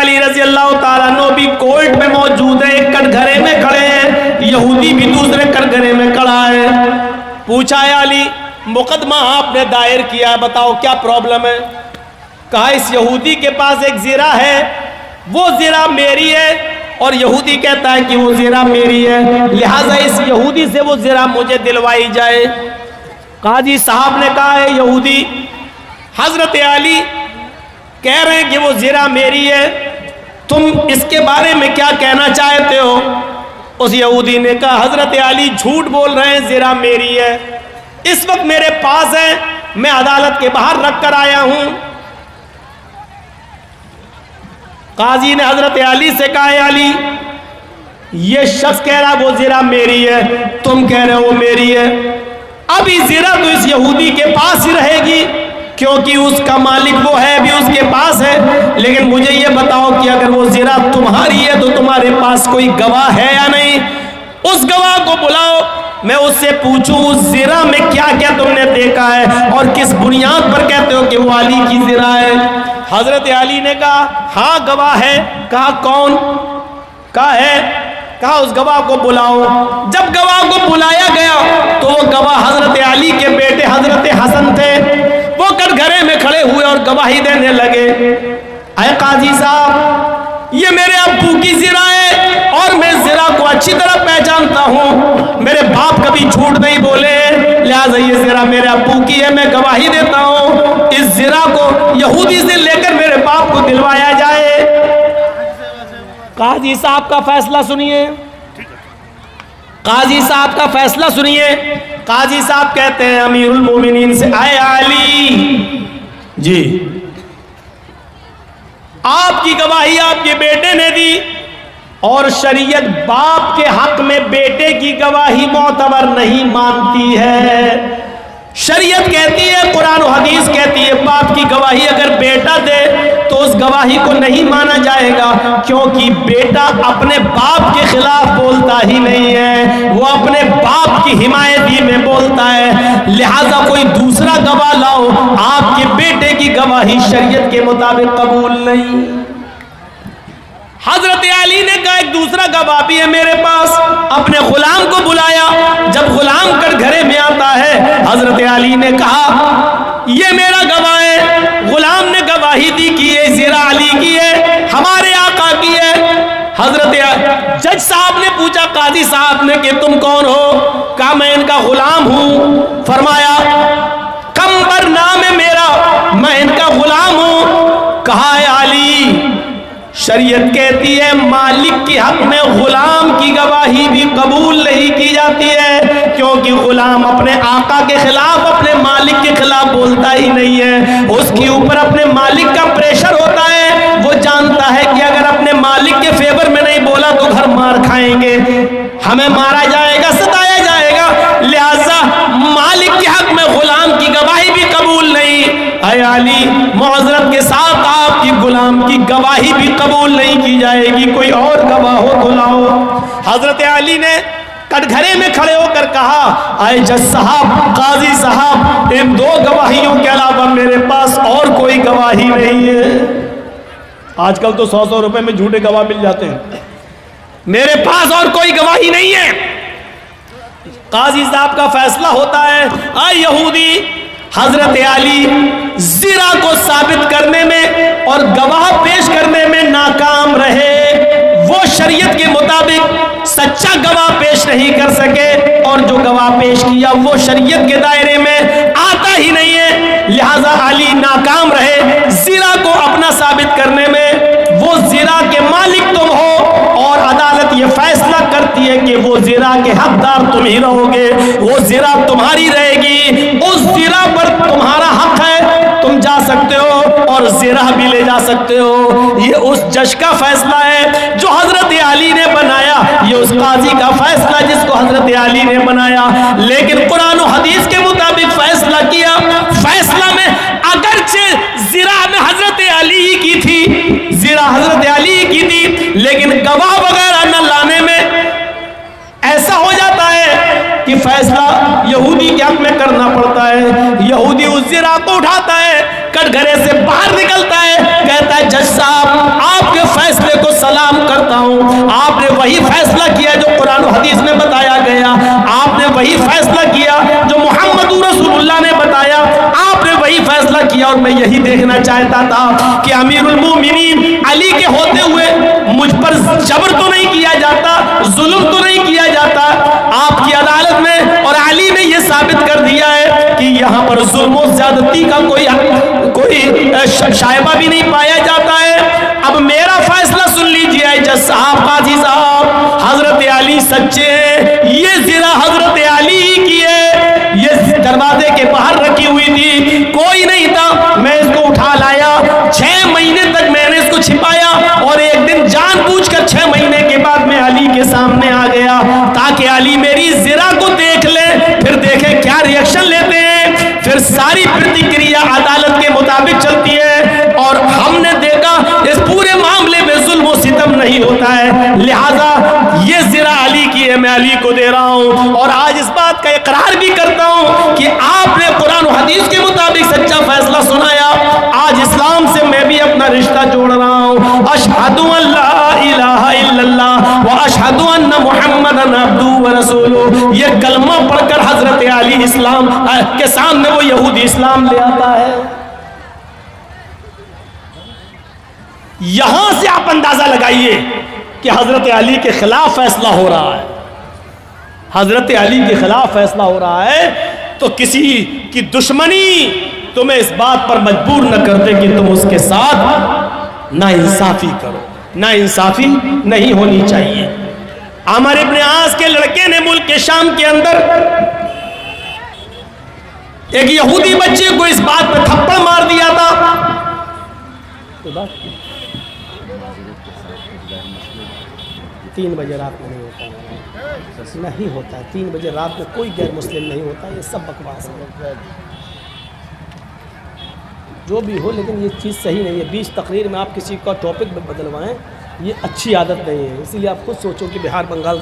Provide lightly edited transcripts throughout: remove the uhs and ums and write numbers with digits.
अली रजी अल्लाह ताला अन्हु भी कोर्ट में मौजूद है, एक कटघरे में खड़े हैं, यहूदी भी दूसरे कटघरे में खड़ा है। पूछा है अली मुकदमा आपने दायर किया, बताओ क्या प्रॉब्लम है? कहा इस यहूदी के पास एक ज़िरा है, वो ज़िरा मेरी है और यहूदी कहता है कि वो ज़िरा मेरी है, लिहाजा इस यहूदी से वो ज़िरा मुझे दिलवाई जाए। काजी साहब ने कहा है यहूदी हजरत अली कह रहे हैं कि वो ज़िरा मेरी है, तुम इसके बारे में क्या कहना चाहते हो? उस यहूदी ने कहा हजरत अली झूठ बोल रहे हैं, ज़िरा मेरी है, इस वक्त मेरे पास है, मैं अदालत के बाहर रख कर आया हूं। काजी ने हजरत अली से कहा अली ये शख्स कह रहा वो ज़िरा मेरी है, तुम कह रहे हो वो मेरी है, अभी ज़िरा तो इस यहूदी के पास ही रहेगी क्योंकि उसका मालिक वो है, भी उसके पास है। लेकिन मुझे ये बताओ कि अगर वो ज़िरा तुम्हारी है तो तुम्हारे पास कोई गवाह है या नहीं? उस गवाह को बुलाओ, मैं उससे पूछूं उस ज़िरा में क्या क्या तुमने देखा है और किस बुनियाद पर कहते हो कि वो अली की ज़िरा है। हजरत अली ने कहा हाँ गवाह है। कहा कौन? कहा है। कहा उस गवाह को बुलाओ। जब गवाह को बुलाया गया तो वो गवाह हजरत अली के बेटे हजरत हसन थे। वो कटघरे में खड़े हुए और गवाही देने लगे, अरे काजी साहब ये मेरे अब्बू की ज़िरा है और मैं ज़िरा को अच्छी तरह पहचानता हूँ, मेरे बाप कभी झूठ नहीं बोले, लिहाजा ये ज़िरा मेरे अब्बू की है, मैं गवाही देता हूँ इस ज़िरा को यहूदी से लेकर मेरे बाप को दिलवाया जाए। काजी साहब का फैसला सुनिए, काजी साहब का फैसला सुनिए। काजी साहब कहते हैं अमीरुल मोमिनीन से, आए अली जी आपकी गवाही आपके बेटे ने दी और शरीयत बाप के हक में बेटे की गवाही मोतबर नहीं मानती है। शरीयत कहती है, कुरान और हदीस कहती है बाप की गवाही अगर बेटा दे तो उस गवाही को नहीं माना जाएगा, क्योंकि बेटा अपने बाप के खिलाफ बोलता ही नहीं है, वो अपने बाप की हिमायती में बोलता है। लिहाजा कोई दूसरा गवाह लाओ, आपके बेटे की गवाही शरीयत के मुताबिक कबूल नहीं। हजरत अली ने कहा एक दूसरा गवाह भी है मेरे पास, अपने गुलाम को बुलाया। जब गुलाम कटघरे में आता है हजरत अली ने कहा ये मेरा गवाह है। गुलाम ने गवाही दी कि ये ज़िरा अली की है, हमारे आका की है। हजरत जज साहब ने पूछा काजी साहब ने कि तुम कौन हो? कहा मैं इनका गुलाम हूं। फरमाया कंबर नाम है मेरा, मैं इनका गुलाम हूं। कहा है अली शरीयत कहती है मालिक के हक में गुलाम की गवाही भी कबूल नहीं की जाती है, क्योंकि गुलाम अपने आका के खिलाफ अपने मालिक के खिलाफ बोलता ही नहीं है। उसके ऊपर अपने मालिक का प्रेशर होता है, वो जानता है कि अगर अपने मालिक के फेवर में नहीं बोला तो घर मार खाएंगे, हमें मारा जाएगा, सताया जाएगा। लिहाजा मालिक के हक में गुलाम की गवाही भी कबूल नहीं। अली मुअज़्ज़रत के साथ आपकी गुलाम की गवाही भी कबूल नहीं की जाएगी, कोई और गवाह हो तो लाओ। हजरत अली ने कटघरे में खड़े होकर कहा आए जज साहब, काजी साहब, इन दो गवाहियों के अलावा मेरे पास और कोई गवाही नहीं है। आजकल तो 100-100 रुपए में झूठे गवाह मिल जाते हैं, मेरे पास और कोई गवाही नहीं है। काजी साहब का फैसला होता है, आए यहूदी हजरत अली ज़िरा को साबित करने में और गवाह पेश करने में नाकाम रहे। वो शरीयत के मुताबिक सच्चा गवाह पेश नहीं कर सके और जो गवाह पेश किया वो शरीयत के दायरे में आता ही नहीं है। लिहाजा अली नाकाम रहे ज़िरा को अपना साबित करने में। वो ज़िरा के मालिक तुम हो और अदालत ये फैसला करती है कि वो ज़िरा के हकदार तुम ही रहोगे, वो ज़िरा तुम्हारी रहेगी, उस ज़िरा पर तुम्हारा हक है, तुम जा सकते हो और ज़िरा भी ले जा सकते हो। ये उस जज का फैसला है जो हजरत अली ने बनाया, ये उस काजी का फैसला जिसको हजरत अली ने बनाया। लेकिन कुरान और हदीस के मुताबिक फैसला किया। फैसला में अगरचे ज़िरा में हजरत अली की थी, ज़िरा हजरत अली की थी, लेकिन गवाह वगैरह न लाने में ऐसा हो जाता है कि फैसला यहूदी के हक में करना पड़ता है। यहूदी उस ज़िरा को उठाता है, कटघरे से बाहर निकलता है, कहता है जज साहब आपके फैसला किया जो कुरान और हदीस में बताया गया, आपने वही फैसला किया जो मोहम्मद रसूलुल्लाह ने बताया, आपने वही फैसला किया। और मैं यही देखना चाहता था कि अमीरुल मोमिनीन अली के होते हुए मुझ पर जबर तो नहीं किया जाता, जुल्म तो नहीं किया जाता। आपकी अदालत में और अली ने यह साबित कर दिया है कि यहाँ पर जुल्म और ज्यादती का कोई शायबा भी नहीं पाया जाता है। अब मेरा फैसला सुन लीजिए जज साहब, काजी साहब, हजरत अली सच्चे हैं, ये जिरा हजरत अली ही की है। ये दरवाजे के बाहर रखी हुई थी, कोई नहीं था, मैं इसको उठा लाया। 6 महीने तक मैंने इसको छिपाया और एक दिन जानबूझकर 6 महीने के बाद मैं अली के सामने आ गया ताकि अली मेरी जिरा को देख ले, फिर देखे क्या रिएक्शन लेते हैं। फिर सारी प्रतिक्रिया अदालत के मुताबिक चलती है और हमने देखा इस पूरे मामले में जुल्म और सितम नहीं होता है, लिहाजा ये जिरा अली की है, मैं अली को दे रहा हूं। और आज इस बात का इकरार भी करता हूं कि आपने कुरान और हदीस के मुताबिक सच्चा फैसला सुनाया। आज इस्लाम से मैं भी अपना रिश्ता जोड़ रहा हूं। अशहदु अल्ला इलाहा इल्लल्लाह व अशहदु अन्ना मुहम्मदन अब्दुहु व रसूलुहु, ये कलमा पढ़कर हजरत अली इस्लाम के सामने वो यहूदी इस्लाम ले आता है। यहां से आप अंदाजा लगाइए कि हजरत अली के खिलाफ फैसला हो रहा है, हजरत अली के खिलाफ फैसला हो रहा है, तो किसी की दुश्मनी तुम्हें इस बात पर मजबूर न कर दे कि तुम उसके साथ नाइंसाफी करो। नाइंसाफी नहीं होनी चाहिए। अमर इब्न आस के लड़के ने मुल्क के शाम के अंदर एक यहूदी बच्चे को इस बात पे थप्पड़ मार दिया था। तीन बजे रात में नहीं होता, नहीं होता 3 बजे रात में कोई गैर मुस्लिम नहीं होता, ये सब बकवास है। जो भी हो, लेकिन ये चीज़ सही नहीं है। 20 तकरीर में आप किसी का टॉपिक बदलवाएं, ये अच्छी आदत नहीं है। इसीलिए आप खुद सोचो कि बिहार बंगाल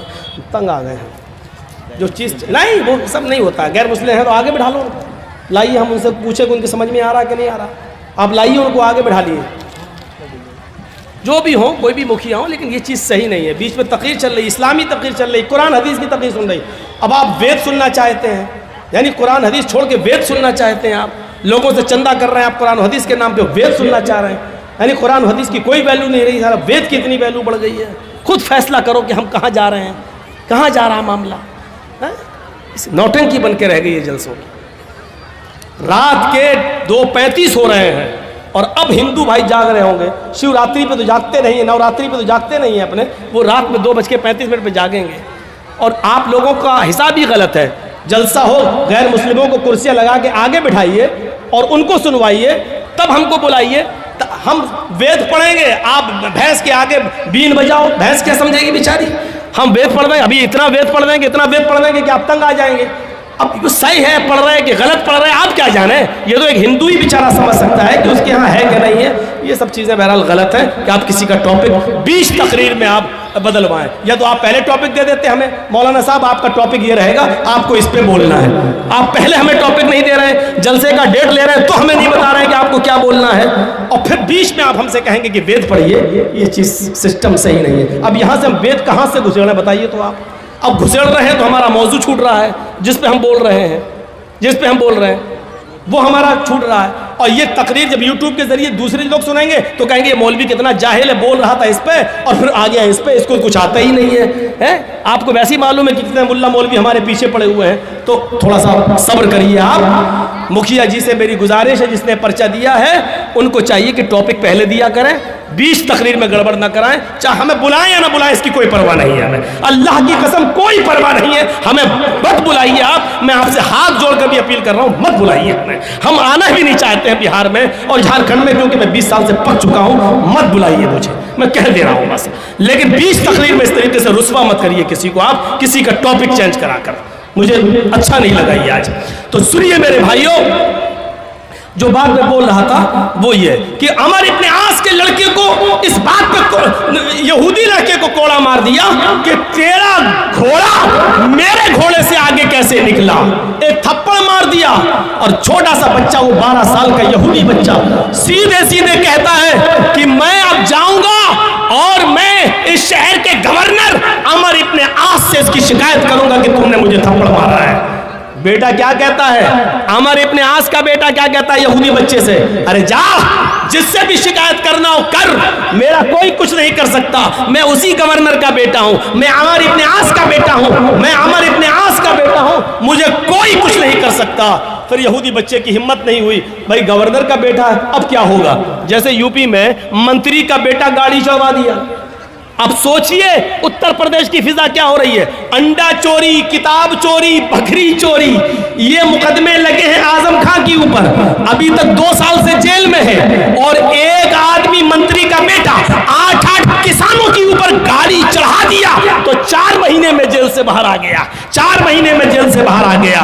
तंग आ गए हैं। जो चीज़ नहीं, वो सब नहीं होता। गैर मुस्लिम है तो आगे बिठा लो, लाइए, हम उनसे पूछे कि उनकी समझ में आ रहा कि नहीं आ रहा, आप लाइए उनको आगे बिठा लिए। जो भी हो, कोई भी मुखिया हो, लेकिन ये चीज़ सही नहीं है। बीच में तकरीर चल रही, इस्लामी तकरीर चल रही, कुरान हदीस की तकरीर सुन रही। अब आप वेद सुनना चाहते हैं, यानी कुरान हदीस छोड़ के वेद सुनना चाहते हैं। आप लोगों से चंदा कर रहे हैं, आप कुरान हदीस के नाम पे वेद सुनना चाह रहे हैं, यानी कुरान हदीस की कोई वैल्यू नहीं रही, सारा वेद की इतनी वैल्यू बढ़ गई है। खुद फैसला करो कि हम कहाँ जा रहे हैं, कहाँ जा रहा मामला है। नौटंकी बन के रह गई है जलसों की। रात के 2:35 हो रहे हैं और अब हिंदू भाई जाग रहे होंगे। शिवरात्रि पे तो जागते नहीं है, नवरात्रि पे तो जागते नहीं है अपने, वो रात में 2:35 पे जागेंगे। और आप लोगों का हिसाब ही गलत है। जलसा हो, गैर मुस्लिमों को कुर्सियां लगा के आगे बिठाइए और उनको सुनवाइए, तब हमको बुलाइए, हम वेद पढ़ेंगे। आप भैंस के आगे बीन बजाओ, भैंस क्या समझेगी बेचारी। हम वेद पढ़ देंगे, अभी इतना वेद पढ़ देंगे, इतना वेद पढ़ देंगे कि आप तंग आ जाएंगे। अब सही है पढ़ रहे हैं कि गलत पढ़ रहे हैं, आप क्या जाने। ये तो एक हिंदू ही बेचारा समझ सकता है कि उसके यहाँ है कि नहीं है। ये सब चीज़ें बहरहाल गलत है कि आप किसी का टॉपिक 20 तकरीर में आप बदलवाएं। या तो आप पहले टॉपिक दे देते हमें, मौलाना साहब आपका टॉपिक ये रहेगा, आपको इस पे बोलना है। आप पहले हमें टॉपिक नहीं दे रहे हैं, जलसे का डेट ले रहे हैं, तो हमें नहीं बता रहे हैं कि आपको क्या बोलना है, और फिर बीच में आप हमसे कहेंगे कि वेद पढ़िए। ये चीज़ सिस्टम सही नहीं है। अब यहाँ से हम वेद कहाँ से घुसेड़े बताइए तो आप। अब घुसेड़ रहे हैं तो हमारा मौजू छूट रहा है, जिस पे हम बोल रहे हैं, जिस पे हम बोल रहे हैं वो हमारा छूट रहा है। और ये तकरीर जब यूट्यूब के जरिए दूसरे लोग सुनेंगे तो कहेंगे मौलवी कितना जाहिल है, बोल रहा था इस पे और फिर आ गया इस पे, इसको कुछ आता ही नहीं है। आपको वैसे ही मालूम है कि कितने मुल्ला मौलवी हमारे पीछे पड़े हुए हैं। तो थोड़ा सा सब्र करिए आप। मुखिया जी से मेरी गुजारिश है, जिसने पर्चा दिया है उनको चाहिए कि टॉपिक पहले दिया करें, 20 तकरीर में गड़बड़ ना कराएं। चाहे हमें बुलाएं या ना बुलाएं, इसकी कोई परवाह नहीं है हमें, अल्लाह की कसम कोई परवाह नहीं है। हमें मत बुलाइए आप, मैं आपसे हाथ जोड़कर भी अपील कर रहा हूं, मत बुलाइए हमें। हम आना भी नहीं चाहते हैं बिहार में और झारखंड में, क्योंकि मैं 20 साल से पक चुका हूं। मत बुलाइए मुझे, मैं कह दे रहा हूं बस। लेकिन 20 तकरीर में इस तरीके से रुस्वा मत करिए किसी को आप, किसी का टॉपिक चेंज कराकर। मुझे अच्छा नहीं लगा ये आज। तो सुनिए मेरे भाइयों, जो बात मैं बोल रहा था वो ये कि अमर इब्न आस के लड़के को इस बात पे, यहूदी लड़के को कोड़ा मार दिया कि तेरा घोड़ा मेरे घोड़े से आगे कैसे निकला। एक थप्पड़ मार दिया और छोटा सा बच्चा, वो 12 साल का यहूदी बच्चा, सीधे सीधे कहता है कि मैं अब जाऊंगा और मैं इस शहर के गवर्नर अमर अपने आज से इसकी शिकायत करूंगा कि तुमने मुझे थप्पड़ मारा है। बेटा क्या कहता है, अमर इब्ने आस का बेटा क्या कहता है यहूदी बच्चे से, अरे जा, जिससे भी शिकायत करना हो कर, मेरा कोई कुछ नहीं कर सकता, मैं उसी गवर्नर का बेटा हूं, मैं अमर इब्ने आस का बेटा हूं, मैं अमर इब्ने आस का बेटा हूं, मुझे कोई कुछ नहीं कर सकता। फिर यहूदी बच्चे की हिम्मत नहीं हुई, भाई गवर्नर का बेटा है, अब क्या होगा। जैसे यूपी में मंत्री का बेटा गाड़ी चढ़वा दिया, अब सोचिए उत्तर प्रदेश की फिजा क्या हो रही है। अंडा चोरी, किताब चोरी, बकरी चोरी, ये मुकदमे लगे हैं आजम खां के ऊपर, अभी तक 2 साल से जेल में है। और एक आदमी मंत्री का बेटा 8 किसानों के ऊपर गाड़ी चढ़ा दिया तो 4 महीने में जेल से बाहर आ गया, 4 महीने में जेल से बाहर आ गया।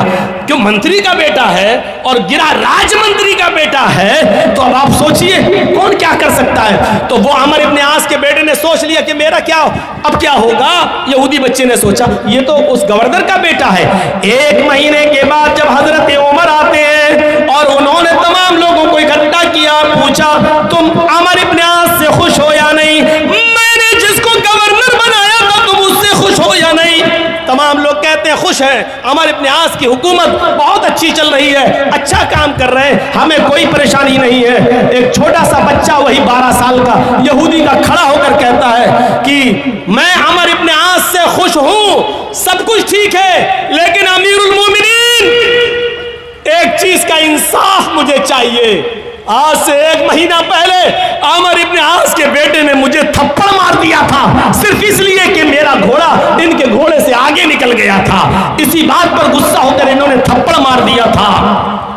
क्यों, मंत्री का बेटा है और गिरा राज मंत्री का बेटा है, तो अब आप सोचिए कौन क्या कर सकता है। तो वो अमर इब्ने आस के बेटे ने सोच लिया कि मेरा क्या, अब क्या होगा। यहूदी बच्चे ने सोचा ये तो उस गवर्नर का बेटा है। 1 महीने के बाद जब हजरत उमर आते हैं और उन्होंने तमाम लोगों को इकट्ठा किया, पूछा तुम अमर इब्ने आस से खुश हो या नहीं, मैंने जिसको गवर्नर बनाया था तुम उससे खुश हो या नहीं। तमाम लोग कहते हैं खुश हैं, अमर इब्ने आस की हुकूमत बहुत अच्छी चल रही है, अच्छा काम कर रहे हैं, हमें कोई परेशानी नहीं है। एक छोटा सा बच्चा, वही 12 साल का यहूदी का, खड़ा होकर कहता है कि मैं अमर इब्ने आस से खुश हूं, सब कुछ ठीक है, लेकिन अमीरुल मोमिनीन एक चीज का इंसाफ मुझे चाहिए। आज से 1 महीना पहले अमर इब्ने आस के बेटे ने मुझे थप्पड़ मार दिया था, सिर्फ इसलिए कि मेरा घोड़ा इनके घोड़े से आगे निकल गया था। इसी बात पर गुस्सा होकर इन्होंने थप्पड़ मार दिया था।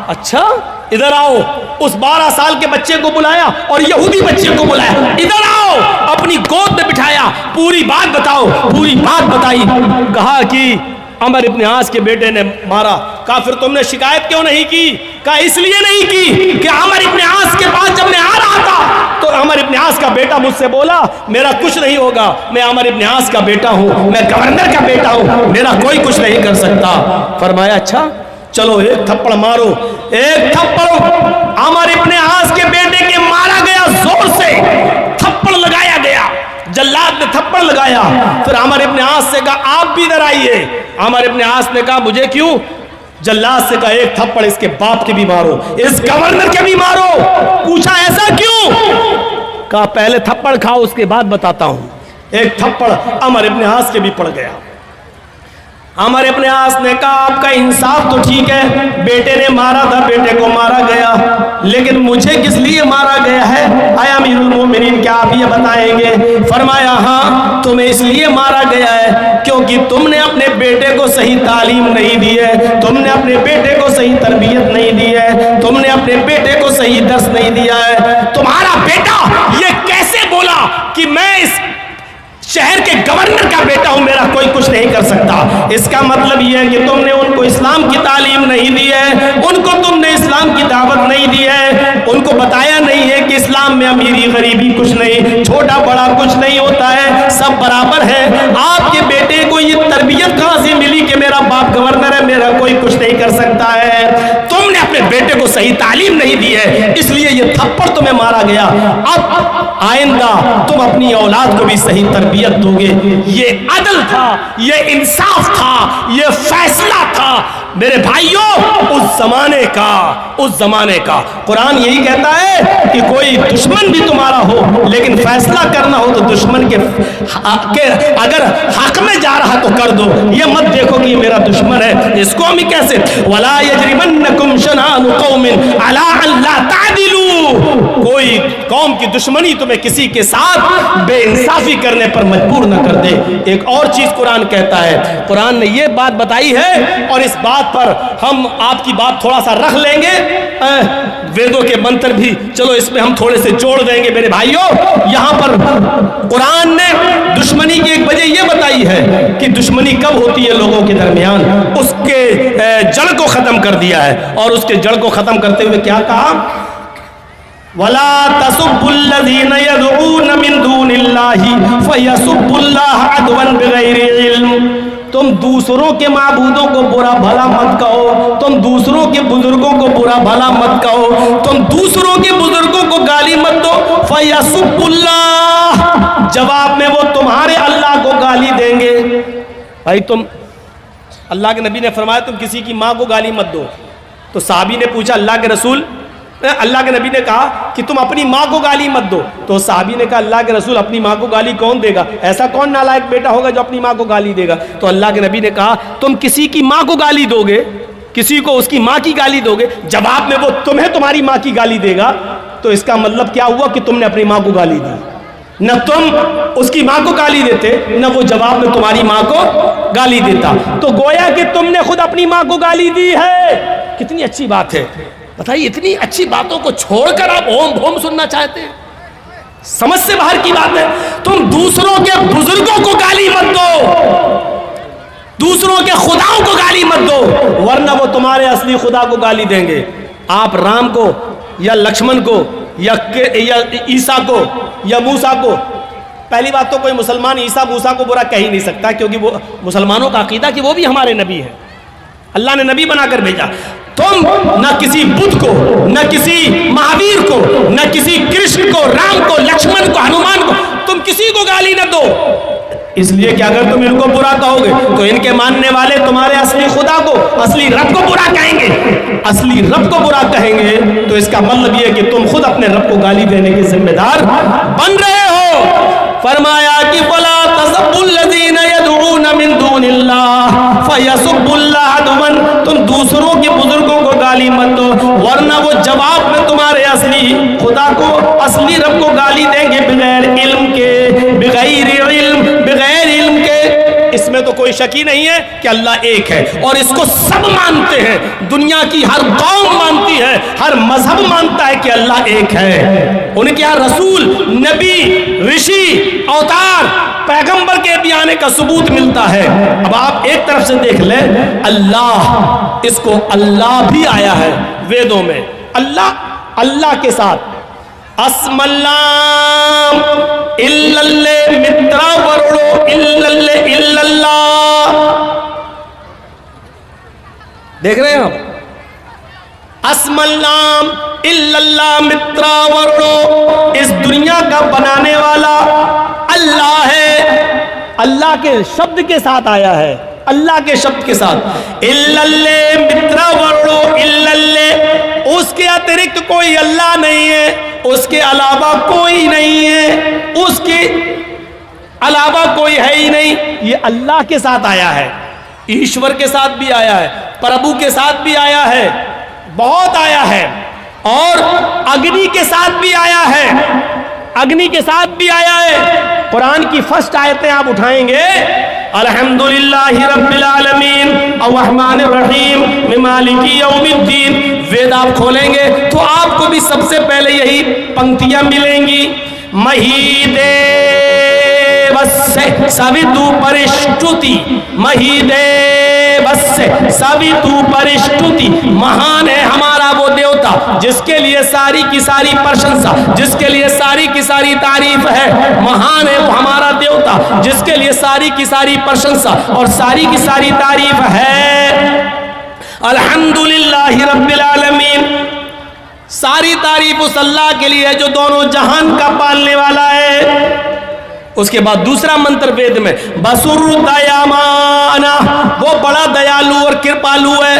अच्छा इधर आओ, उस 12 साल के बच्चे को बुलाया और यहूदी बच्चे को बुलाया, इधर आओ, अपनी गोद में बिठाया, पूरी बात बताओ। पूरी बात बताई, कहा कि अमर इब्ने आस के बेटे ने मारा। कहा फिर तुमने शिकायत क्यों नहीं की? कहा इसलिए नहीं की कि अमर इब्ने आस के पास जब मैं आ रहा था तो अमर इब्ने आस का बेटा मुझसे बोला मेरा कुछ नहीं होगा, मैं अमर इब्ने आस का बेटा हूं, मैं गवर्नर का बेटा हूं, मेरा कोई कुछ नहीं कर सकता। फरमाया अच्छा चलो एक थप्पड़ मारो। एक थप्पड़ अमर इब्ने आस के बेटे के मारा गया, जोर से थप्पड़ लगाया गया, जल्लाद ने थप्पड़ लगाया। फिर अमर इब्ने आस से कहा आप भी इधर आइए। अमर इब्ने आस ने कहा मुझे क्यों? जल्लाद से कहा एक थप्पड़ इसके बाप के भी मारो, इस गवर्नर के भी मारो। पूछा ऐसा क्यों? कहा पहले थप्पड़ खाओ उसके बाद बताता हूं। एक थप्पड़ अमर इब्ने आस के भी पड़ गया। अमर इब्ने आस ने कहा आपका इंसाफ तो ठीक है, बेटे ने मारा था, बेटे को मारा गया, लेकिन मुझे किस लिए मारा गया है? आया अमीरुल मोमिनीन क्या आप ये बताएंगे? फरमाया हाँ तुम्हें इसलिए मारा गया है क्योंकि तुमने अपने बेटे को सही तालीम नहीं दी है, तुमने अपने बेटे को सही तरबियत नहीं दी है, तुमने अपने बेटे को सही दर्स नहीं दिया है। तुम्हारा बेटा ये कैसे बोला कि मैं इस शहर के गवर्नर का बेटा हूं, मेरा कोई कुछ नहीं कर सकता? इसका मतलब यह है कि तुमने उनको इस्लाम की तालीम नहीं दी है, उनको तुमने इस्लाम की दावत नहीं दी है, उनको बताया नहीं है कि इस्लाम में अमीरी गरीबी कुछ नहीं, छोटा बड़ा कुछ नहीं होता है, सब बराबर है। आपके बेटे को ये तरबियत कहां से मिली कि मेरा बाप गवर्नर है, मेरा कोई कुछ नहीं कर सकता है? तुमने अपने बेटे को सही तालीम नहीं दी है, इसलिए ये थप्पड़ तुम्हें मारा गया। अब आइंदा तुम अपनी औलाद को भी सही तरबियत दोगे। ये अदल था, ये इंसाफ था, ये फैसला था मेरे भाइयों उस जमाने का। कुरान यही कहता है कि कोई दुश्मन भी तुम्हारा हो लेकिन फैसला करना हो तो दुश्मन के अगर हक में जा रहा तो कर दो, ये मत देखो कि ये मेरा दुश्मन है, इसको हम कैसे। वला यजरिमन्नकुम शनानु कौमिन अला अल्ला तादिलू, कोई कौम की दुश्मनी तुम्हें किसी के साथ बेइंसाफी करने पर मजबूर न कर दे। एक और चीज कुरान कहता है, कुरान ने ये बात बताई है और इस बात पर हम आपकी बात थोड़ा सा रख लेंगे, वेदों के मंत्र भी चलो इसमें हम थोड़े से जोड़ देंगे मेरे भाइयों। यहां पर कुरान ने दुश्मनी की एक वजह यह बताई है कि दुश्मनी कब होती है लोगों के दरमियान, उसके जड़ को खत्म कर दिया है। और उसके जड़ को खत्म करते हुए क्या कहा? वला तसुब्बुल्लज़ीना यदऊन मिन दूनिल्लाहि फयसुब्बुल्लाह अदवन बिगैरि इल्म। तुम दूसरों के माबूदों को बुरा भला मत कहो, तुम दूसरों के बुजुर्गों को बुरा भला मत कहो, तुम दूसरों के बुजुर्गों को गाली मत दो। फयसुब्बुल्लाह, जवाब में वो तुम्हारे अल्लाह को गाली देंगे। भाई तुम, अल्लाह के नबी ने फरमाया तुम किसी की माँ को गाली मत दो। तो साहबी ने पूछा अल्लाह के रसूल, अल्लाह के नबी ने कहा कि तुम अपनी माँ को गाली मत दो। तो साहबी ने कहा अल्लाह के रसूल अपनी माँ को गाली कौन देगा, ऐसा कौन नालायक बेटा होगा जो अपनी माँ को गाली देगा। तो अल्लाह के नबी ने कहा तुम किसी की माँ को गाली दोगे, किसी को उसकी माँ की गाली दोगे, जवाब में वो तुम्हें तुम्हारी माँ की गाली देगा, तो इसका मतलब क्या हुआ कि तुमने अपनी माँ को गाली दी। न तुम उसकी माँ को गाली देते, न वो जवाब में तुम्हारी माँ को गाली देता। तो गोया कि तुमने खुद अपनी माँ को गाली दी है। कितनी अच्छी बात है, बताइए इतनी अच्छी बातों को छोड़कर आप ओम भोम सुनना चाहते हैं, समझ से बाहर की बात है। तुम दूसरों के बुजुर्गों को गाली मत दो, दूसरों के खुदाओं को गाली मत दो, वरना वो तुम्हारे असली खुदा को गाली देंगे। आप राम को या लक्ष्मण को या ईसा को या मूसा को, पहली बात तो कोई मुसलमान ईसा मूसा को बुरा कह ही नहीं सकता, क्योंकि वो मुसलमानों का अकीदा कि वो भी हमारे नबी हैं, अल्लाह ने नबी बनाकर भेजा। तुम न किसी बुद्ध को, न किसी महावीर को, न किसी कृष्ण को, राम को, लक्ष्मण को, हनुमान को, तुम किसी को गाली न दो, इसलिए कि अगर तुम इनको बुरा कहोगे तो इनके मानने वाले तुम्हारे असली खुदा को, असली रब को बुरा कहेंगे। असली रब को बुरा कहेंगे तो इसका मतलब यह कि तुम खुद अपने रब को गाली देने के जिम्मेदार बन रहे हो। फरमाया कि वला तसब्बुल्लज़ीना यदऊना मिन दूनिल्लाह फयसुब्बुल्लाह अदवन, तुम दूसरों के बुजुर्गों को गाली मत दो, वरना वो जवाब में तुम्हारे असली खुदा को, असली रब को गाली देंगे बगैर इल्म के, बगैर इल्म के। इसमें तो कोई शक ही नहीं है कि अल्लाह एक है, और इसको सब मानते हैं, दुनिया की हर कौम मानती है, हर मजहब मानता है कि अल्लाह एक है। उनके यहाँ रसूल, नबी, ऋषि, अवतार, पैगंबर के भी आने का सबूत मिलता है। अब आप एक तरफ से देख ले, अल्लाह, इसको अल्लाह भी आया है वेदों में, अल्लाह, अल्लाह के साथ अस्मल्लाम इल्लल्ले मित्रा वरुड़ो इल्लल्ले इल्लल्लाह, देख रहे हैं आप, अस्मल्लाम इल्लल्लाह मित्रा वरुड़ो, इस दुनिया का बनाने वाला अल्लाह है, अल्लाह के शब्द के साथ आया है, अल्लाह के शब्द के साथ। इल्लल्ले मित्रा वरुड़ो इल्लल्ले, उसके अतिरिक्त कोई अल्लाह नहीं है, उसके अलावा कोई नहीं है, उसके अलावा कोई है ही नहीं। ये अल्लाह के साथ आया है, ईश्वर के साथ भी आया है, प्रभु के साथ भी आया है, बहुत आया है, और अग्नि के साथ भी आया है, अग्नि के साथ भी आया है। कुरान की फर्स्ट आयतें आप उठाएंगे, अल्हम्दुलिल्लाहि रब्बिल आलमीन अर्रहमानिर रहीम मालिकी यौमिद्दीन, वेद आप खोलेंगे तो आपको भी सबसे पहले यही पंक्तियां मिलेंगी। महीदे वस्य सवितु परिष्टुति, महीदे वस्य सवितु परिष्टुति, महान है हमारा वो देवता जिसके लिए सारी की सारी प्रशंसा, जिसके लिए सारी की सारी तारीफ है। महान है वो हमारा देवता जिसके लिए सारी की सारी प्रशंसा और सारी की सारी तारीफ है। अल्हम्दुलिल्लाहि रब्बिल आलमीन, सारी तारीफ उस अल्लाह के लिए है जो दोनों जहान का पालने वाला है। उसके बाद दूसरा मंत्र वेद में, बसुर दयामाना, वो बड़ा दयालु और कृपालु है।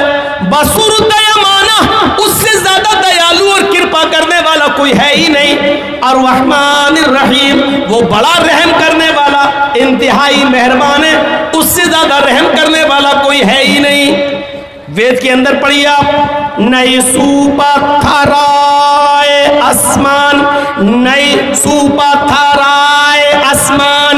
बसुर दयामाना, उससे ज्यादा दयालु और कृपा करने वाला कोई है ही नहीं। और रहमानिर रहीम, वो बड़ा रहम करने वाला, इंतहाई मेहरबान है, उससे ज्यादा रहम करने वाला कोई है ही नहीं। वेद के अंदर पढ़िए आप, नई सुपथराए आसमान, नई सुपथराए आसमान,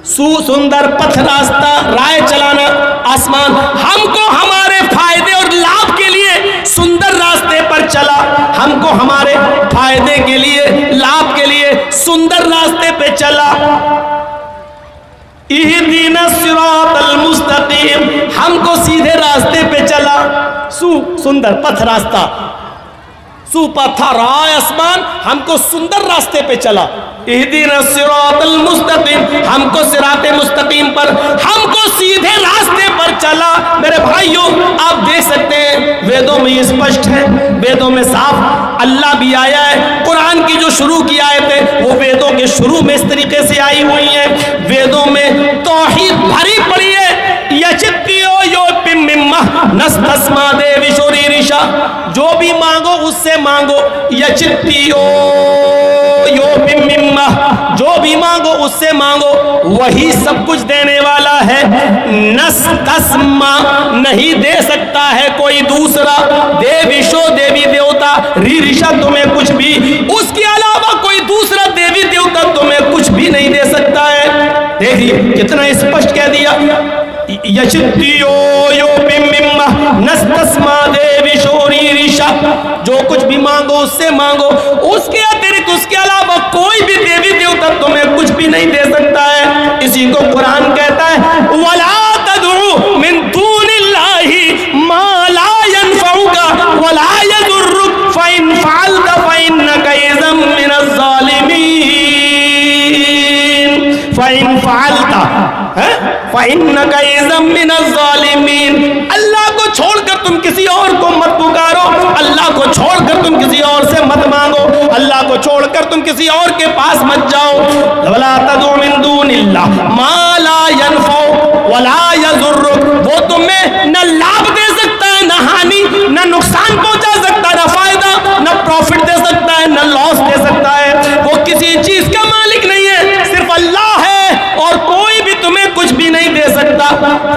सुंदर पथ रास्ता, राय चलाना आसमान, हमको हमारे फायदे और लाभ के लिए सुंदर रास्ते पर चला, हमको हमारे फायदे के लिए, लाभ के लिए सुंदर रास्ते पे चला। इहदीना सिरातल मुस्तकीम, हमको सीधे रास्ते पे चला, सुंदर पथ रास्ता, सुपथराए आसमान, हमको सुंदर रास्ते पे चला। इहदीना सिरातल मुस्तकीम, हमको सिराते मुस्तकीम पर, हमको सीधे रास्ते पर चला। मेरे भाइयों, आप देख सकते हैं वेदों में ये स्पष्ट है, वेदों में साफ अल्लाह भी आया है। कुरान की जो शुरू की आयतें वो वेदों के शुरू में इस तरीके से आई हुई हैं। वेदों में तौहीद भरी पड़ी नस्तस्मा देवी शोरीरिशा, जो भी मांगो उससे मांगो। यचित्तियो यो बिम्मिम्मा, जो भी मांगो उससे मांगो, वही सब कुछ देने वाला है। नस्तस्मा, नहीं दे सकता है कोई दूसरा। देवीशो, देवी देवता, रीरिशा, तुम्हें कुछ भी, उसके अलावा कोई दूसरा देवी देवता तुम्हें कुछ भी नहीं दे सकता है। देखिए कितना स्पष्ट कह दिया। यचित्तियो यो बिम्बिम्मा नस्तस्मा देवी शोरीरिशा, जो कुछ भी मांगो उससे मांगो, उसके अतिरिक्त उसके अलावा कोई भी देवी देवता तुम्हें कुछ भी नहीं दे सकता है। इसी को कुरान कहता है, वला तदउ मिन दूनिल्लाहि मा ला यनफउका वला यदुर्रुक फइन फअलता फइन्नका इज़म मिनज़ ज़ालिमीन। फइन फअलता फइन्नका इज़म मिनज़ ज़ालिमीन। अल्लाह को छोड़कर तुम किसी और को मत पुकारो, अल्लाह को छोड़कर तुम किसी और से मत मांगो, अल्लाह को छोड़कर तुम किसी और के पास मत जाओ। वला तदउ मिन दूनिल्लाह मा ला यनफउ वला यज़ुर्रुक, वो तुम्हें न लाभ दे सकता है, न हानि, न नुकसान पहुंचा सकता है, न फायदा, न प्रॉफिट दे सकता है, न लॉस दे सकता है। वो किसी चीज का मालिक नहीं है, सिर्फ अल्लाह है, और कोई भी तुम्हें कुछ भी नहीं दे सकता।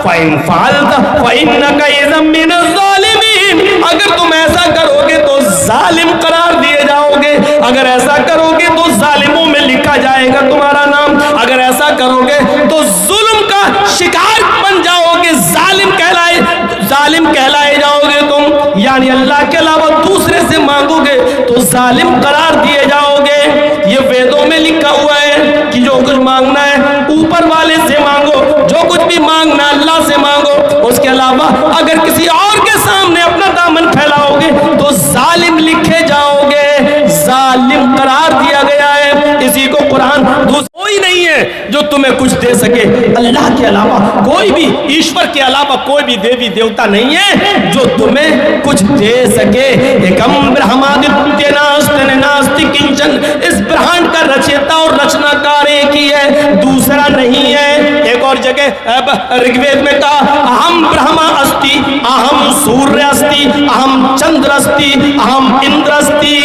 फाइन फालता फइन्नका इज़म मिनज़ ज़ालिमीन, अगर तुम ऐसा करोगे तो जालिम करार दिए जाओगे, अगर ऐसा करोगे तो जालिमों में लिखा जाएगा तुम्हारा नाम, अगर ऐसा करोगे तो जुल्म का शिकार बन जाओगे, जालिम कहलाए जाओगे तुम। यानी अल्लाह के अलावा दूसरे से मांगोगे तो जालिम करार दिए जाओगे। ये वेदों में लिखा हुआ है कि जो कुछ मांगना है ऊपर वाले से मांगो, जो कुछ भी मांगना अल्लाह से मांगो, उसके अलावा अगर किसी और के सामने अपना दामन फैलाओगे तो जालिम लिखे जाओगे, जालिम करार दिया गया है। इसी को कुरान, कोई नहीं है जो तुम्हें कुछ दे सके, अल्लाह के अलावा कोई भी, ईश्वर के अलावा कोई भी देवी देवता नहीं है जो तुम्हें कुछ दे सके। एकम ब्रह्मादित्य नास्ति नास्ति किंचन, इस ब्रह्मांड का रचयिता और रचनाकार एक ही है, दूसरा नहीं है। एक और जगह ऋग्वेद में कहा, अहम ब्रह्मा अस्ति, अहम सूर्य अस्ति, अहम चंद्र अस्ति, अहम इंद्र अस्ति।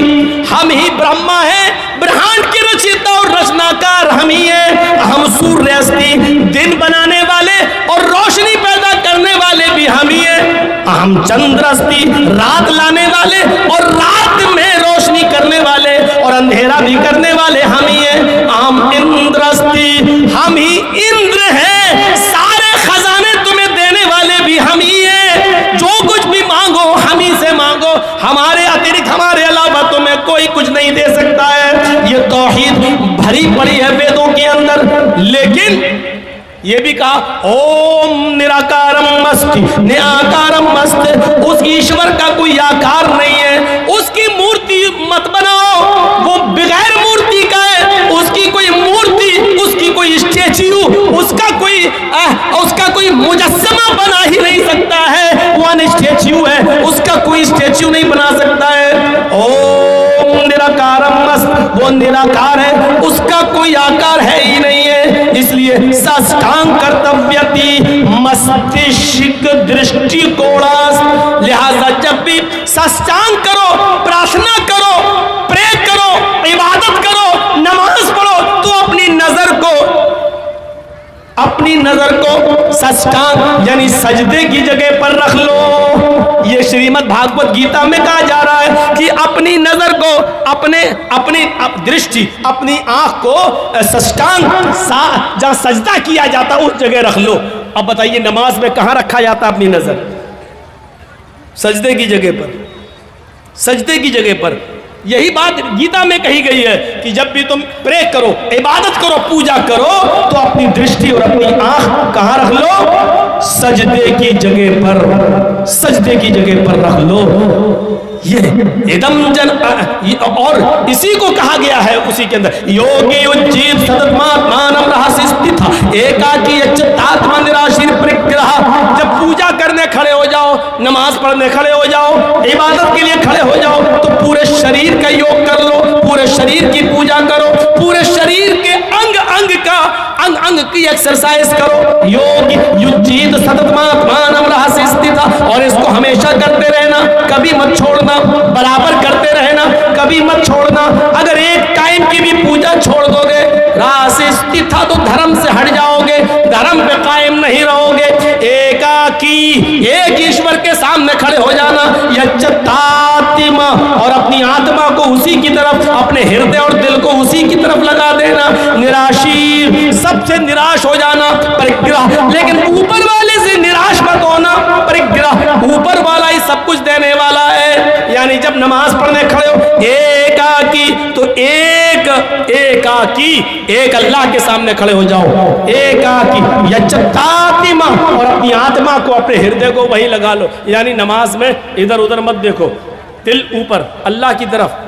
हम ही ब्रह्मा है, ब्रह्मांड के रचयिता और रचनाकार हम ही है। हम सूर्य अस्ति, दिन बनाने वाले और रोशनी पैदा करने वाले भी हम ही है। हम चंद्र अस्ति, रात लाने वाले और रात में रोशनी करने वाले और अंधेरा भी करने वाले हम ही है। हम इंद्र अस्ति, हम ही इंद्र हैं, सारे खजाने तुम्हें देने वाले भी हम ही है। जो कुछ भी मांगो हम ही से मांगो, हमारे अतिरिक्त, हमारे अलावा तुम्हें कोई कुछ नहीं दे सकता है। ये तौहीद भरी पड़ी है वेदों के अंदर। लेकिन ये भी कहा, ओम निराकारम अस्ति निराकारम अस्ति, उस ईश्वर का कोई आकार नहीं है, उसकी मूर्ति मत बनाओ, वो बगैर मूर्ति का है, उसकी कोई मूर्ति, उसकी कोई स्टैच्यू, उसका कोई मुजस्समा बना ही नहीं सकता है, वो अनस्टैच्यू है, उसका कोई स्टैच्यू नहीं बना सकता है। ओम निराकारम अस्ति, वो निराकार है, उसका कोई आकार है ही नहीं है। इसलिए साष्टांग कर्तव्यति मस्तिष्क दृष्टिकोणास, लिहाजा जब भी साष्टांग करो, प्रार्थना करो, प्रे करो, इबादत करो, नमाज पढ़ो, तो अपनी नजर को साष्टांग यानी सजदे की जगह पर रख लो। ये श्रीमद् भागवत गीता में कहा जा रहा है कि अपनी नजर को, अपनी दृष्टि, अपनी आंख को साष्टांग, जहां सजदा किया जाता उस जगह रख लो। अब बताइए नमाज में कहां रखा जाता अपनी नजर? सजदे की जगह पर, सजदे की जगह पर। यही बात गीता में कही गई है कि जब भी तुम प्रे करो, इबादत करो, पूजा करो, तो अपनी दृष्टि और अपनी आंख कहां रख लो? सजदे की जगह पर, सजदे की जगह पर रख लो। ये एकदम जन, और इसी को कहा गया है उसी के अंदर, योगी उज्जीत सदमात्मानम रहस्य स्थित एकाकी अच्युतात्मा निराशीर परिग्रह। जब पूजा करने खड़े हो जाओ, नमाज पढ़ने खड़े हो जाओ, इबादत के लिए खड़े हो जाओ, तो पूरे शरीर का योग कर लो, पूरे शरीर की पूजा करो, पूरे शरीर के अंग अंग का अंग अंग की एक्सरसाइज करो। योग युजीत सततमात्मानम रहस्य स्थिता, और इसको हमेशा करते रहना, कभी मत छोड़ना, बराबर करते रहना, कभी मत छोड़ना। अगर एक टाइम की भी पूजा छोड़ दोगे, रहस्य स्थिता, तो धर्म से हट जाओगे, धर्म पे कायम नहीं रहोगे। एकाकी, एक ईश्वर के सामने खड़े हो जाना, यच्चतात्मा, और अपनी आत्मा को उसी की तरफ, अपने हृदय और दिल को उसी की तरफ लगा देना। निराशी, सबसे निराश हो जाना, परिग्रह, लेकिन ऊपर वाले से निराश मत होना। परिग्रह, ऊपर वाला ही सब कुछ देने वाला है। यानी जब नमाज पढ़ने खड़े हो, एकाकी, तो एकाकी, एक अल्लाह के सामने खड़े हो जाओ, एकाकी यच्चतात्मा, और अपनी आत्मा को, अपने हृदय को वही लगा लो। यानी नमाज में इधर उधर मत देखो, दिल ऊपर अल्लाह की तरफ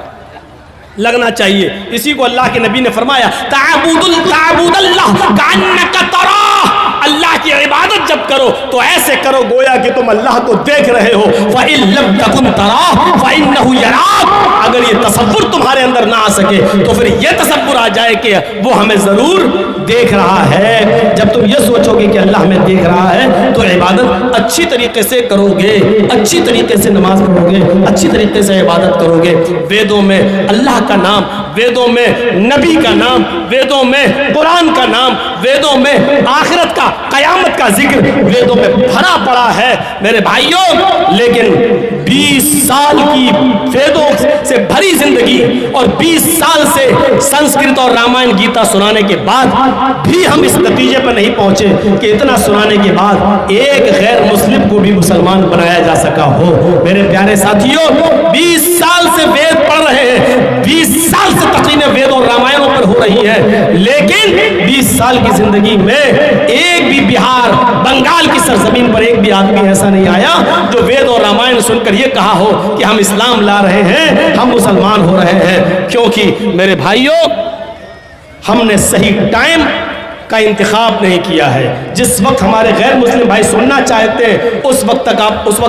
लगना चाहिए। इसी को अल्लाह के नबी ने फरमाया, ताबुदल्लाह कान्नका तराह, अल्लाह की इबादत जब करो तो ऐसे करो गोया कि तुम अल्लाह को देख रहे हो। फ़इन लम तकुन तराह फ़इन्नहु यराक, अगर ये तसव्वुर तुम्हारे अंदर ना आ सके तो फिर ये तसव्वुर आ जाए कि वो हमें जरूर देख रहा है। जब तुम ये सोचोगे कि अल्लाह हमें देख रहा है तो इबादत अच्छी तरीके से करोगे, अच्छी तरीके से नमाज पढ़ोगे, अच्छी तरीके से इबादत करोगे। वेदों में अल्लाह का नाम, वेदों में नबी का नाम, वेदों में कुरान का नाम, वेदों में आखिरत का, कयामत का जिक्र वेदों में भरा पड़ा है मेरे भाइयों। लेकिन 20 साल की वेदों से भरी जिंदगी और 20 साल से संस्कृत और रामायण गीता सुनाने के बाद भी हम इस नतीजे पर नहीं पहुंचे कि इतना सुनाने के बाद एक गैर मुस्लिम को भी मुसलमान बनाया जा सका हो। मेरे प्यारे साथियों, 20 साल से वेद पढ़ रहे हैं, 20 साल से तकरीरें वेद और रामायणों पर हो रही है, लेकिन 20 साल की जिंदगी में एक भी बिहार, बंगाल की सरजमीन पर एक भी आदमी ऐसा नहीं आया जो वेद और रामायण सुनकर ये कहा हो कि हम इस्लाम ला रहे हैं, हम मुसलमान हो रहे हैं। क्योंकि मेरे भाइयों, हमने सही टाइम का इंतखाब नहीं किया है। जिस वक्त हमारे गैर मुस्लिम भाई सुनना चाहते हैं उस वक्त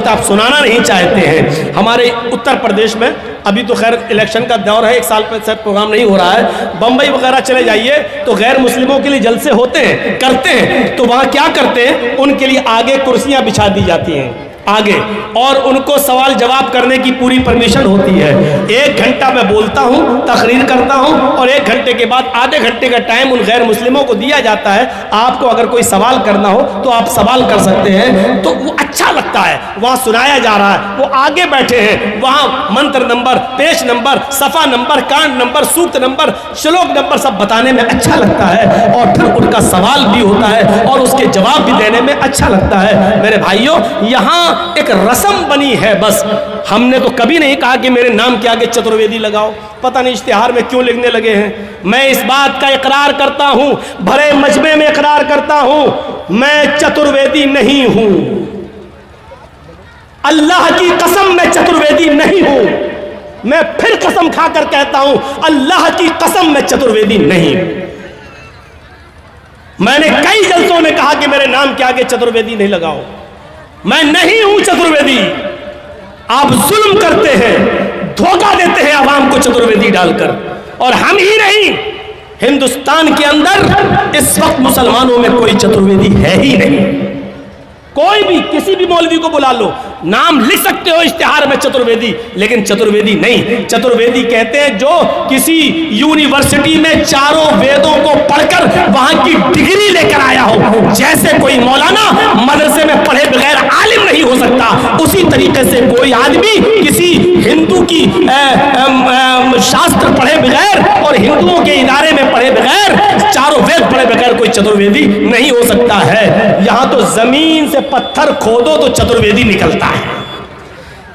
आप सुनाना नहीं चाहते हैं। हमारे उत्तर प्रदेश में अभी तो खैर इलेक्शन का दौर है, 1 साल पर शायद प्रोग्राम नहीं हो रहा है। बम्बई वगैरह चले जाइए तो गैर मुस्लिमों के लिए जलसे होते हैं, करते हैं, तो वहाँ क्या करते हैं, उनके लिए आगे कुर्सियाँ बिछा दी जाती हैं आगे, और उनको सवाल जवाब करने की पूरी परमिशन होती है। 1 घंटा मैं बोलता हूँ, तकरीर करता हूँ, और 1 घंटे के बाद आधे घंटे का टाइम उन गैर मुस्लिमों को दिया जाता है। आपको अगर कोई सवाल करना हो तो आप सवाल कर सकते हैं। तो वो अच्छा लगता है, वहाँ सुनाया जा रहा है, वो आगे बैठे हैं, वहाँ मंत्र नंबर, पेश नंबर, सफ़ा नंबर, कांड नंबर, सूक्त नंबर, श्लोक नंबर सब बताने में अच्छा लगता है, और फिर उनका सवाल भी होता है और उसके जवाब भी देने में अच्छा लगता है। मेरे भाइयों, यहाँ एक रस्म बनी है बस। हमने तो कभी नहीं कहा कि मेरे नाम के आगे चतुर्वेदी लगाओ। पता नहीं इश्तिहार में क्यों लिखने लगे हैं। मैं इस बात का इकरार करता हूं, भरे मजमे में इकरार करता हूं, मैं चतुर्वेदी नहीं हूं। अल्लाह की कसम, मैं चतुर्वेदी नहीं हूं। मैं फिर कसम खाकर कहता हूं, अल्लाह की कसम, मैं चतुर्वेदी नहीं हूं। मैंने कई जलसों में कहा कि मेरे नाम के आगे चतुर्वेदी नहीं लगाओ। मैं नहीं हूं चतुर्वेदी। आप जुल्म करते हैं, धोखा देते हैं आवाम को चतुर्वेदी डालकर। और हम ही नहीं, हिंदुस्तान के अंदर इस वक्त मुसलमानों में कोई चतुर्वेदी है ही नहीं। कोई भी, किसी भी मौलवी को बुला लो, नाम लिख सकते हो इश्तिहार में चतुर्वेदी, लेकिन चतुर्वेदी नहीं। चतुर्वेदी कहते हैं जो किसी यूनिवर्सिटी में चारों वेदों को पढ़कर वहां की डिग्री लेकर आया हो। जैसे कोई मौलाना मदरसे में पढ़े बगैर आलिम नहीं हो सकता, उसी तरीके से कोई आदमी किसी हिंदू की शास्त्र पढ़े बगैर और हिंदुओं के इदारे में पढ़े बगैर, चारों वेद पढ़े बगैर कोई चतुर्वेदी नहीं हो सकता है। यहां तो जमीन से पत्थर खोदो तो चतुर्वेदी निकलता है,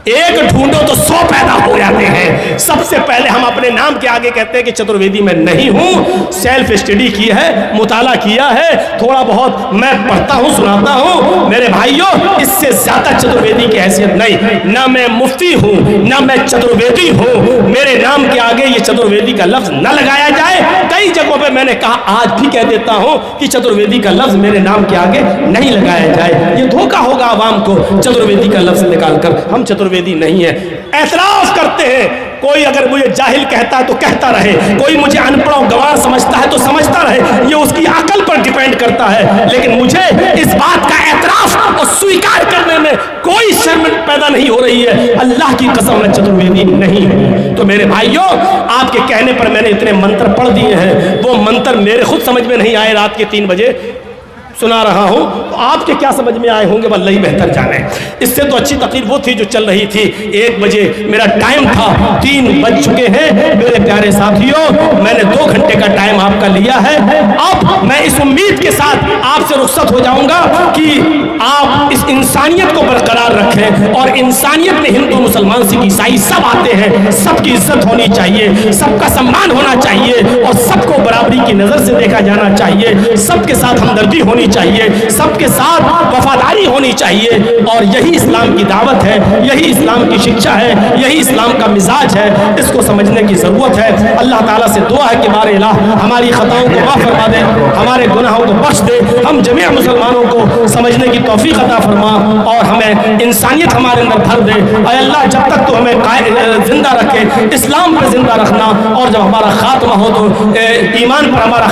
एक ढूंढो तो 100 पैदा हो जाते हैं। सबसे पहले हम अपने नाम के आगे कहते हैं कि चतुर्वेदी मैं नहीं हूं। सेल्फ स्टडी की है, मुताला किया है, थोड़ा बहुत मैं पढ़ता हूं, सुनाता हूं। मेरे भाइयों, इससे ज्यादा चतुर्वेदी की हैसियत नहीं। ना मैं मुफ्ती हूं, ना मैं चतुर्वेदी हूं। मेरे नाम के आगे ये चतुर्वेदी का लफ्ज न लगाया जाए। कई जगहों पे मैंने कहा, आज भी कह देता हूं कि चतुर्वेदी का लफ्ज मेरे नाम के आगे नहीं लगाया जाए। ये धोखा होगा आवाम को चतुर्वेदी का लफ्ज निकालकर। हम चतुर्वेदी नहीं है। एतराफ करते हैं कोई अगर मुझे जाहिल कहता है तो कहता रहे, कोई मुझे अनपढ़ और गंवार समझता है तो समझता रहे, ये उसकी अकल पर डिपेंड करता है। लेकिन मुझे इस बात का एतराफ और स्वीकार करने में कोई शर्म पैदा नहीं हो रही है। अल्लाह की कसम मैं चतुर्वेदी नहीं हूं। तो मेरे भाइयों, आपके कहने पर मैंने इतने मंत्र पढ़ दिए हैं, वो मंत्र मेरे खुद समझ में नहीं आए, रात के 3 बजे सुना रहा हूं, तो आपके क्या समझ में आए होंगे वल्लाह ही बेहतर जाने। इससे तो अच्छी तकरीर वो थी जो चल रही थी। 1 बजे मेरा टाइम था, 3 बज चुके हैं। मेरे प्यारे साथियों, मैंने 2 घंटे का टाइम आपका लिया है। अब मैं इस उम्मीद के साथ आपसे रुखसत हो जाऊंगा कि आप इस इंसानियत को बरकरार रखें, और इंसानियत में हिंदू मुसलमान सिख ईसाई सब आते हैं, सबकी इज्जत होनी चाहिए, सबका सम्मान होना चाहिए, और सबको बराबरी की नजर से देखा जाना चाहिए, सबके साथ हमदर्दी होनी चाहिए, सबके साथ वफादारी होनी चाहिए। और यही इस्लाम की दावत है, यही इस्लाम की शिक्षा है, यही इस्लाम का मिजाज है। इसको समझने की जरूरत है। अल्लाह ताला से दुआ है कि बारे इलाह हमारी खताओं को माफ फरमा दे, हमारे गुनाहों को बख्श दे, हम जमीअ मुसलमानों को समझने की तौफीक अता फरमा, और हमें इंसानियत हमारे अंदर भर दे। और अल्लाह जब तक तो हमें जिंदा रखे, इस्लाम पर जिंदा रखना, और जब हमारा खात्मा हो तो ईमान पर हमारा